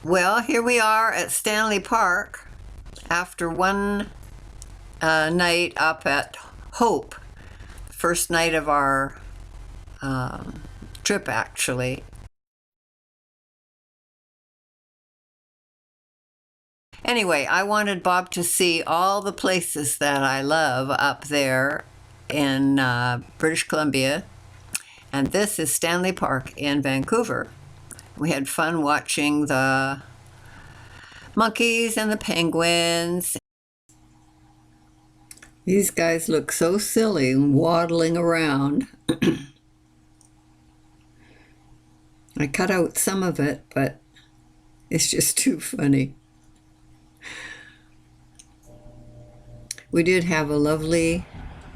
Well, here we are at Stanley Park after one night up at Hope, first night of our trip actually. Anyway, I wanted Bob to see all the places that I love up there in British Columbia, and this is Stanley Park in Vancouver. We had fun watching the monkeys and the penguins. These guys look so silly waddling around. I cut out some of it, but it's just too funny. We did have a lovely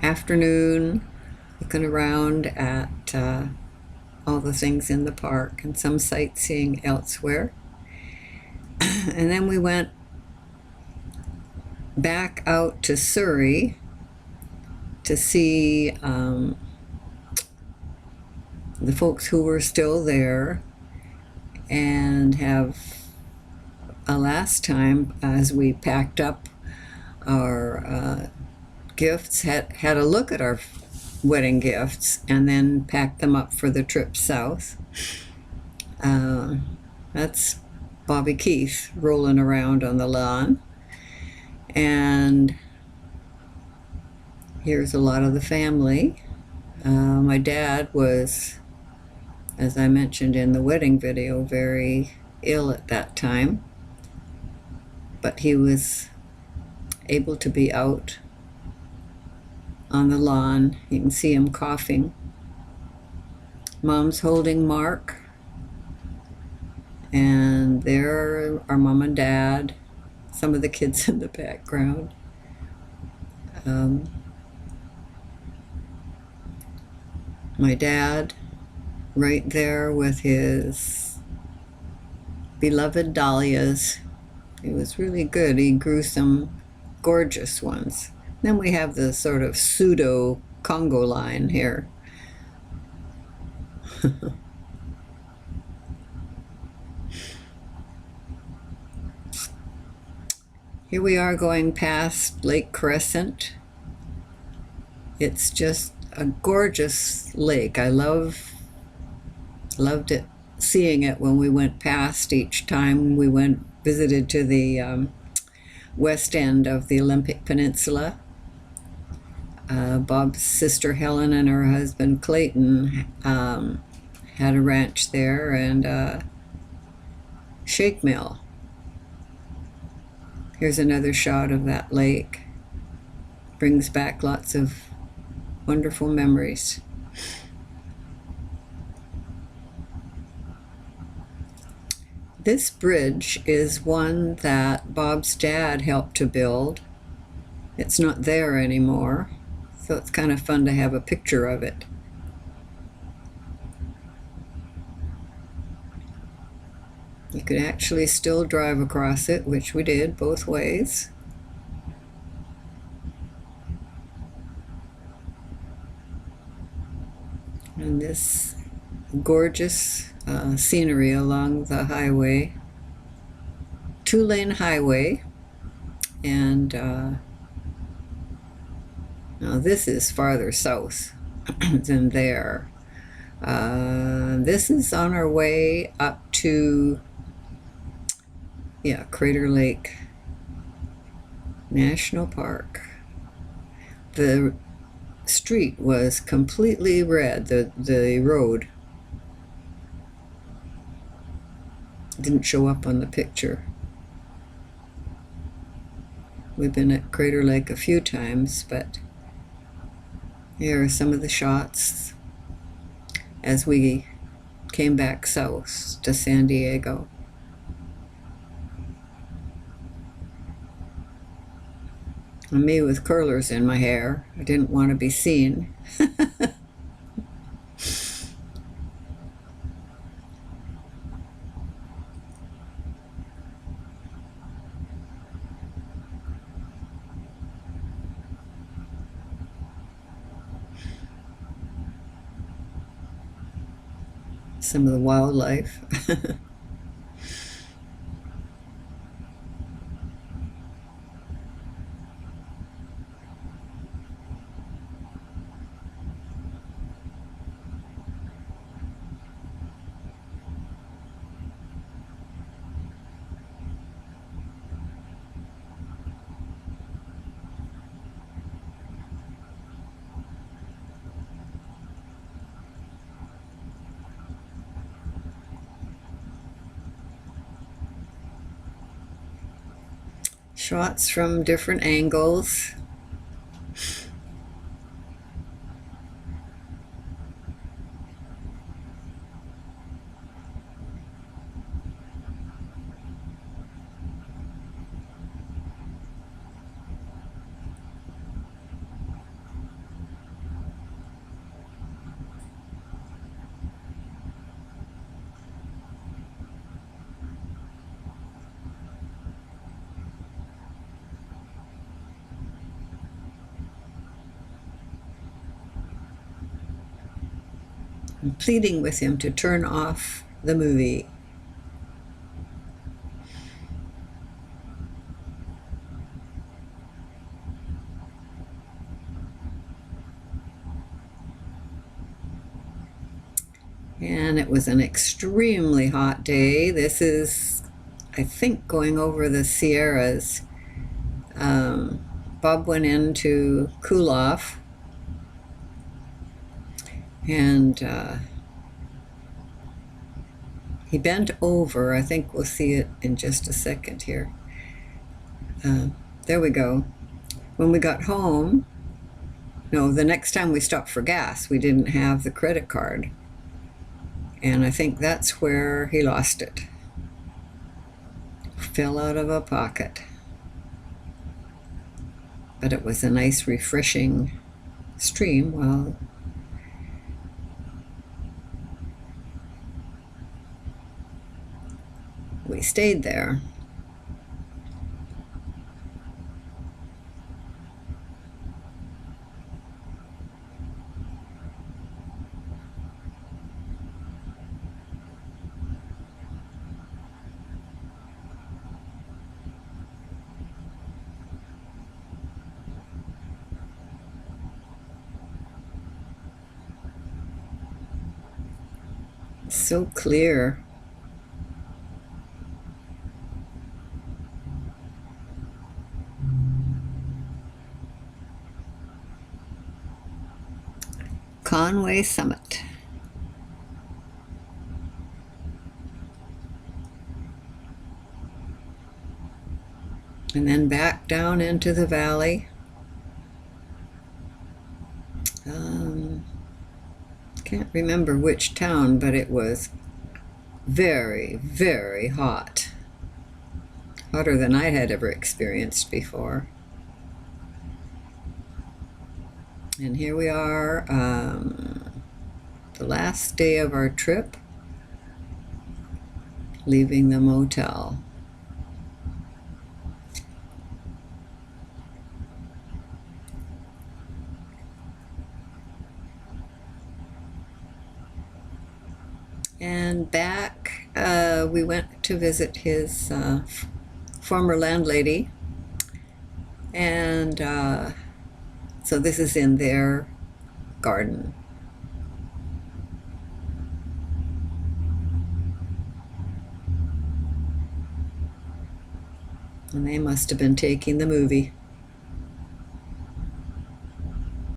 afternoon looking around at all the things in the park and some sightseeing elsewhere. And then we went back out to Surrey to see the folks who were still there, and have a last time as we packed up our gifts, had a look at our wedding gifts, and then packed them up for the trip south. That's Bobby Keith rolling around on the lawn. And here's a lot of the family. My dad was, as I mentioned in the wedding video, very ill at that time, but he was able to be out on the lawn. You can see him coughing. Mom's holding Mark, and there are Mom and Dad, some of the kids in the background. My dad right there with his beloved dahlias. He was really good. He grew some gorgeous ones. Then we have the sort of pseudo Congo line here. Here we are going past Lake Crescent. It's just a gorgeous lake. I loved it, seeing it when we went past each time we visited to the west end of the Olympic Peninsula. Bob's sister Helen and her husband Clayton had a ranch there, and a shake mill. Here's another shot of that lake. Brings back lots of wonderful memories. This bridge is one that Bob's dad helped to build. It's not there anymore, so it's kind of fun to have a picture of it. You could actually still drive across it, which we did both ways. And this gorgeous scenery along the highway, two-lane highway. And now this is farther south than there. This is on our way up to Crater Lake National Park. The street was completely red. The road didn't show up on the picture. We've been at Crater Lake a few times, but here are some of the shots as we came back south to San Diego. And me with curlers in my hair. I didn't want to be seen. Some of the wildlife. Shots from different angles. I'm pleading with him to turn off the movie. And it was an extremely hot day. This is, I think, going over the Sierras. Bob went in to cool off, and he bent over. I think we'll see it in just a second here. There we go. When we got home, no, the next time we stopped for gas, we didn't have the credit card. And I think that's where he lost it. Fell out of a pocket. But it was a nice, refreshing stream while we stayed there. So clear. Conway Summit. And then back down into the valley. Can't remember which town, but it was very, very hot. Hotter than I had ever experienced before. And here we are, the last day of our trip, leaving the motel. And back, we went to visit his former landlady. And so this is in their garden. And they must have been taking the movie.